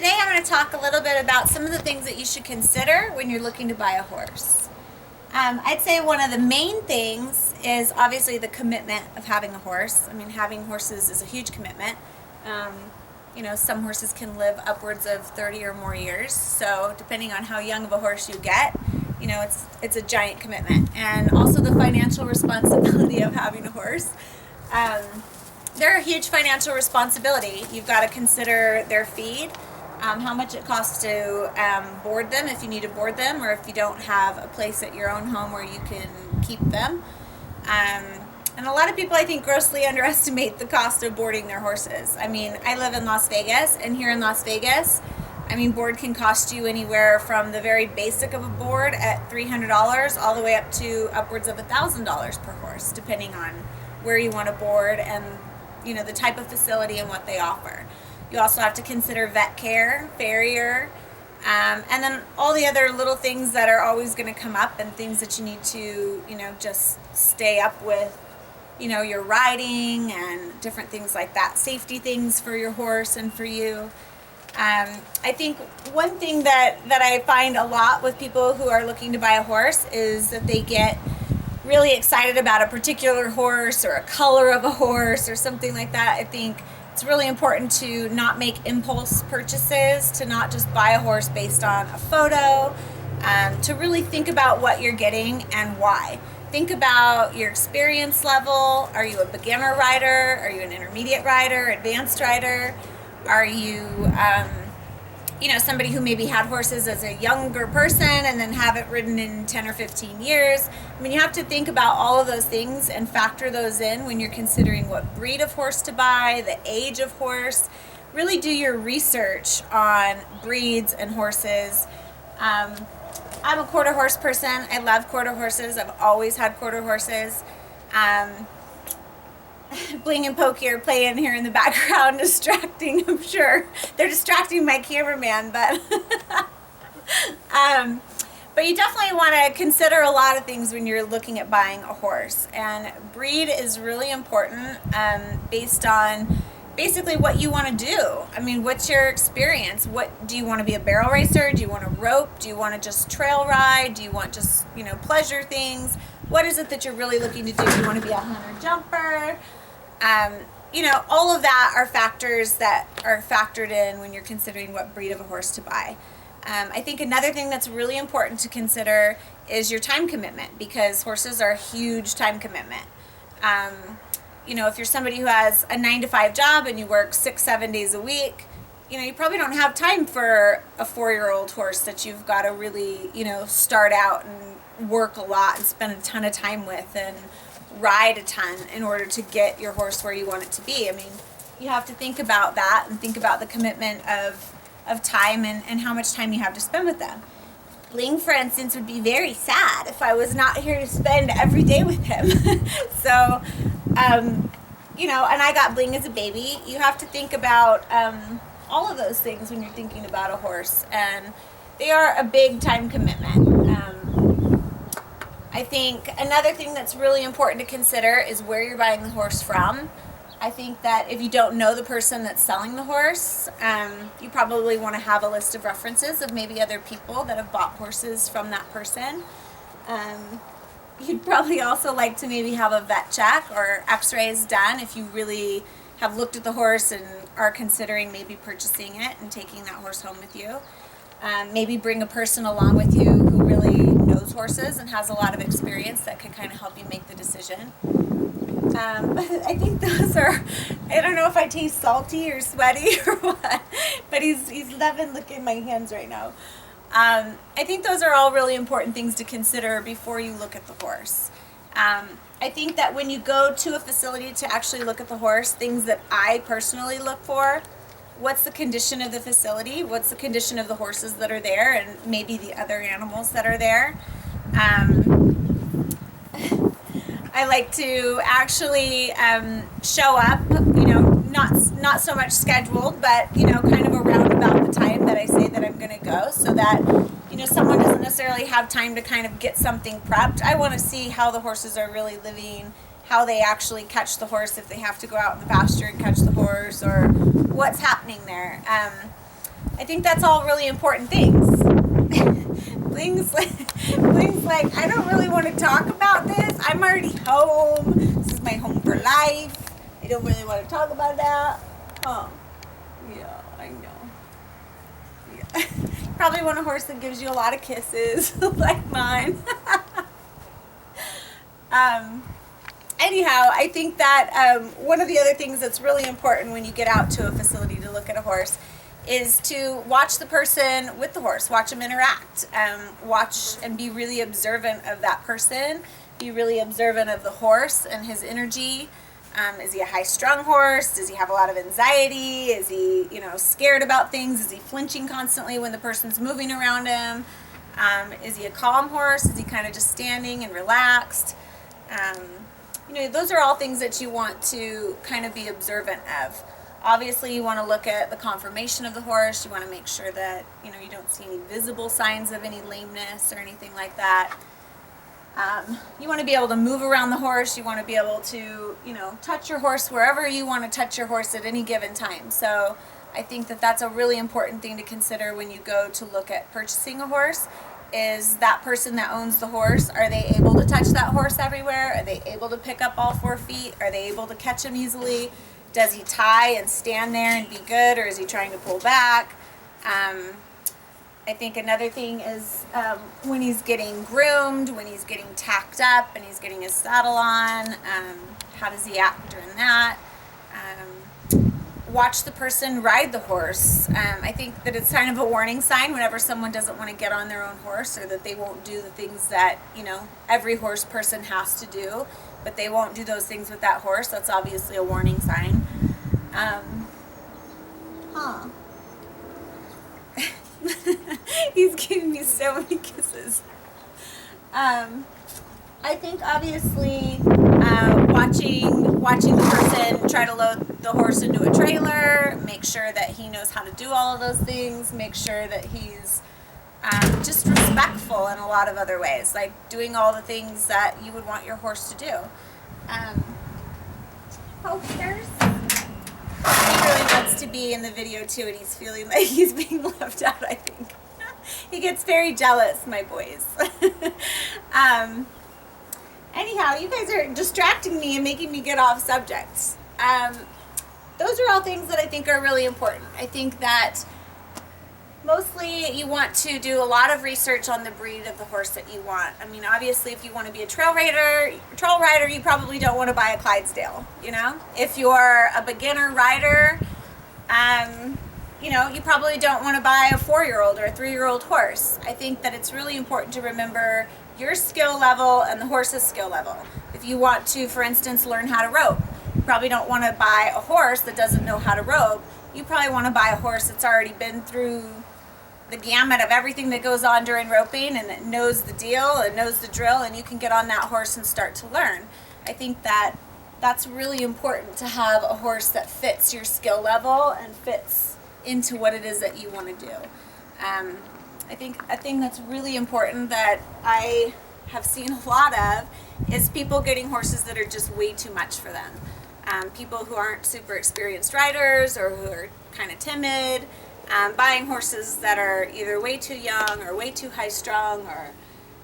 today I'm going to talk a little bit about some of the things that you should consider when you're looking to buy a horse. I'd say one of the main things is obviously the commitment of having a horse. I mean, having horses is a huge commitment. Some horses can live upwards of 30 or more years, so depending on how young of a horse you get, it's a giant commitment. And also the financial responsibility of having a horse. They're a huge financial responsibility. You've got to consider their feed, how much it costs to board them if you need to board them, or if you don't have a place at your own home where you can keep them. And a lot of people, I think, grossly underestimate the cost of boarding their horses. I mean, I live in Las Vegas, and here in Las Vegas, board can cost you anywhere from the very basic of a board at $300 all the way up to upwards of $1,000 per horse, depending on where you want to board and the type of facility and what they offer. You also have to consider vet care, farrier, and then all the other little things that are always going to come up and things that you need to, just stay up with, your riding and different things like that. Safety things for your horse and for you. I think one thing that I find a lot with people who are looking to buy a horse is that they get really excited about a particular horse or a color of a horse or something like that. I think it's really important to not make impulse purchases, to not just buy a horse based on a photo, to really think about what you're getting and why. Think about your experience level. Are you a beginner rider? Are you an intermediate rider, advanced rider? Are you somebody who maybe had horses as a younger person and then haven't ridden in 10 or 15 years. You have to think about all of those things and factor those in when you're considering what breed of horse to buy, the age of horse. Really do your research on breeds and horses. I'm a quarter horse person. I love quarter horses. I've always had quarter horses. Bling and Pokey are playing here in the background, distracting, I'm sure. They're distracting my cameraman, but but you definitely want to consider a lot of things when you're looking at buying a horse. And breed is really important based on basically what you want to do. What's your experience? What do you want to be, a barrel racer? Do you want to rope? Do you want to just trail ride? Do you want just, pleasure things? What is it that you're really looking to do? Do you want to be a hunter jumper? All of that are factors that are factored in when you're considering what breed of a horse to buy. I think another thing that's really important to consider is your time commitment, because horses are a huge time commitment. If you're somebody who has a 9-to-5 job and you work 6-7 days a week, you probably don't have time for a 4-year-old horse that you've got to really, start out and work a lot and spend a ton of time with and ride a ton in order to get your horse where you want it to be. You have to think about that and think about the commitment of time and how much time you have to spend with them. Bling, for instance, would be very sad if I was not here to spend every day with him. So, and I got Bling as a baby. You have to think about all of those things when you're thinking about a horse, and they are a big time commitment. I think another thing that's really important to consider is where you're buying the horse from. I think that if you don't know the person that's selling the horse, you probably want to have a list of references of maybe other people that have bought horses from that person. You'd probably also like to maybe have a vet check or x-rays done if you really have looked at the horse and are considering maybe purchasing it and taking that horse home with you. Maybe bring a person along with you who really knows horses and has a lot of experience that can kind of help you make the decision. I think those are, I don't know if I taste salty or sweaty or what, but he's loving looking at my hands right now. I think those are all really important things to consider before you look at the horse. I think that when you go to a facility to actually look at the horse, things that I personally look for: what's the condition of the facility? What's the condition of the horses that are there, and maybe the other animals that are there? I like to actually show up, not so much scheduled, but, kind of around about the time that I say that I'm going to go, so that, someone doesn't necessarily have time to kind of get something prepped. I want to see how the horses are really living, how they actually catch the horse, if they have to go out in the pasture and catch the horse, or what's happening there. I think that's all really important things. Blings like, I don't really want to talk about this. I'm already home. This is my home for life. I don't really want to talk about that. Oh, yeah, I know. Yeah. Probably want a horse that gives you a lot of kisses, like mine. Anyhow, I think that one of the other things that's really important when you get out to a facility to look at a horse is to watch the person with the horse, watch them interact, watch and be really observant of that person, be really observant of the horse and his energy. Is he a high-strung horse? Does he have a lot of anxiety? Is he, scared about things? Is he flinching constantly when the person's moving around him? Is he a calm horse? Is he kind of just standing and relaxed? Those are all things that you want to kind of be observant of. Obviously, you want to look at the conformation of the horse. You want to make sure that, you don't see any visible signs of any lameness or anything like that. You want to be able to move around the horse. You want to be able to, touch your horse wherever you want to touch your horse at any given time. So I think that that's a really important thing to consider when you go to look at purchasing a horse. Is that person that owns the horse, are they able to touch that horse everywhere? Are they able to pick up all 4 feet? Are they able to catch him easily? Does he tie and stand there and be good, or is he trying to pull back? I think another thing is when he's getting groomed, when he's getting tacked up and he's getting his saddle on, how does he act during that? Watch the person ride the horse. I think that it's kind of a warning sign whenever someone doesn't want to get on their own horse, or that they won't do the things that, every horse person has to do, but they won't do those things with that horse. That's obviously a warning sign. He's giving me so many kisses. I think obviously watching the person try to load the horse into a trailer, make sure that he knows how to do all of those things, make sure that he's just respectful in a lot of other ways, like doing all the things that you would want your horse to do. Pokers. He really wants to be in the video too, and he's feeling like he's being left out, I think. He gets very jealous, my boys. Anyhow, you guys are distracting me and making me get off subject. Those are all things that I think are really important. I think that mostly you want to do a lot of research on the breed of the horse that you want. I mean, obviously, if you want to be a trail rider, you probably don't want to buy a Clydesdale, If you're a beginner rider, you probably don't want to buy a 4-year-old or a 3-year-old horse. I think that it's really important to remember your skill level and the horse's skill level. If you want to, for instance, learn how to rope, you probably don't want to buy a horse that doesn't know how to rope. You probably want to buy a horse that's already been through the gamut of everything that goes on during roping, and it knows the deal and knows the drill, and you can get on that horse and start to learn. I think that that's really important, to have a horse that fits your skill level and fits into what it is that you want to do. I think a thing that's really important that I have seen a lot of is people getting horses that are just way too much for them. People who aren't super experienced riders or who are kind of timid, buying horses that are either way too young or way too high strung, or,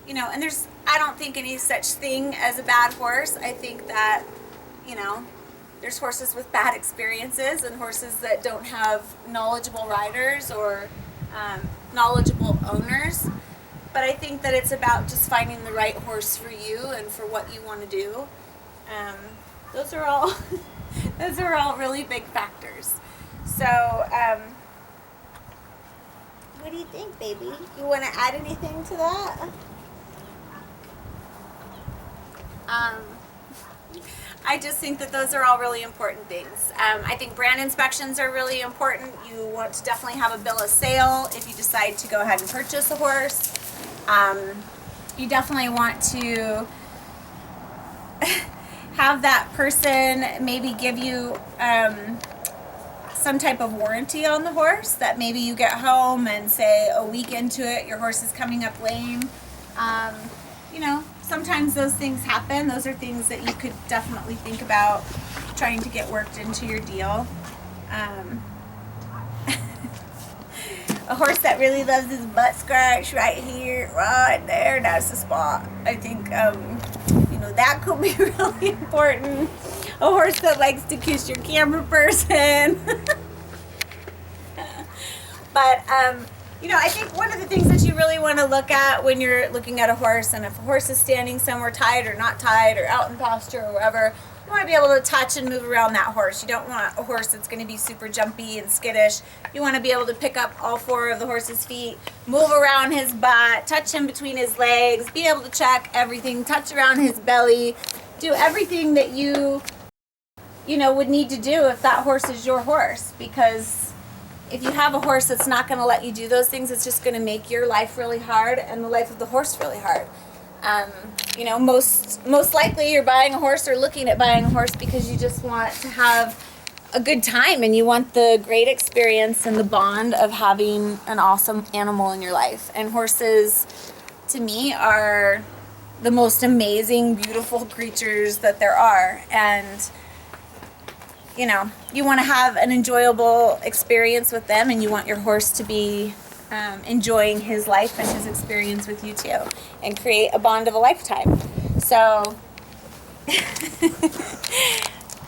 and I don't think any such thing as a bad horse. I think that, there's horses with bad experiences and horses that don't have knowledgeable riders or knowledgeable owners. But I think that it's about just finding the right horse for you and for what you want to do. Those are all really big factors. So, what do you think, baby? You want to add anything to that? I just think that those are all really important things. I think brand inspections are really important. You want to definitely have a bill of sale if you decide to go ahead and purchase a horse. You definitely want to have that person maybe give you some type of warranty on the horse, that maybe you get home and say a week into it your horse is coming up lame. Sometimes those things happen. Those are things that you could definitely think about trying to get worked into your deal. A horse that really loves his butt scratch right here, right there, that's the spot. I think, you know, that could be really important. A horse that likes to kiss your camera person. But, you know, I think one of the things that you really want to look at when you're looking at a horse, and if a horse is standing somewhere tied or not tied or out in pasture or wherever, you want to be able to touch and move around that horse. You don't want a horse that's going to be super jumpy and skittish. You want to be able to pick up all four of the horse's feet, move around his butt, touch him between his legs, be able to check everything, touch around his belly, do everything that you know, would need to do if that horse is your horse. Because if you have a horse that's not going to let you do those things, it's just going to make your life really hard and the life of the horse really hard. You know, most likely you're buying a horse or looking at buying a horse because you just want to have a good time and you want the great experience and the bond of having an awesome animal in your life. And horses, to me, are the most amazing, beautiful creatures that there are. And you know, you want to have an enjoyable experience with them, and you want your horse to be enjoying his life and his experience with you too, and create a bond of a lifetime. So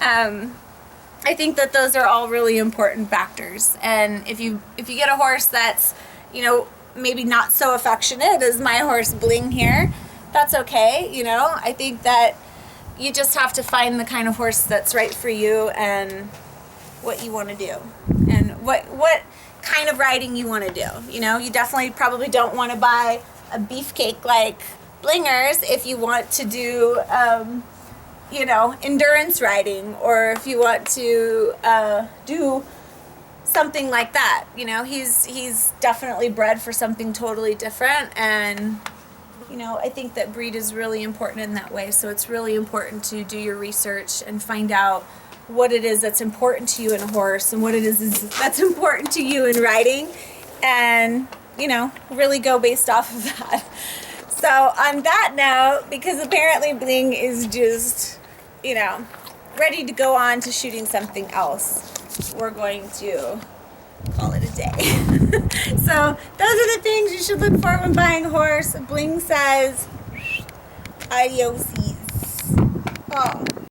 I think that those are all really important factors. And if you get a horse that's, you know, maybe not so affectionate as my horse Bling here, that's okay. You know, I think that you just have to find the kind of horse that's right for you and what you want to do and what kind of riding you want to do. You know, you definitely probably don't want to buy a beefcake like Blingers if you want to do, you know, endurance riding, or if you want to do something like that. You know, he's definitely bred for something totally different. And you know, I think that breed is really important in that way. So it's really important to do your research and find out what it is that's important to you in a horse and what it is that's important to you in riding, and, you know, really go based off of that. So on that note, because apparently Bling is just, you know, ready to go on to shooting something else, we're going to call it a day. So those are the things you should look for when buying a horse. Bling says, adios. Oh.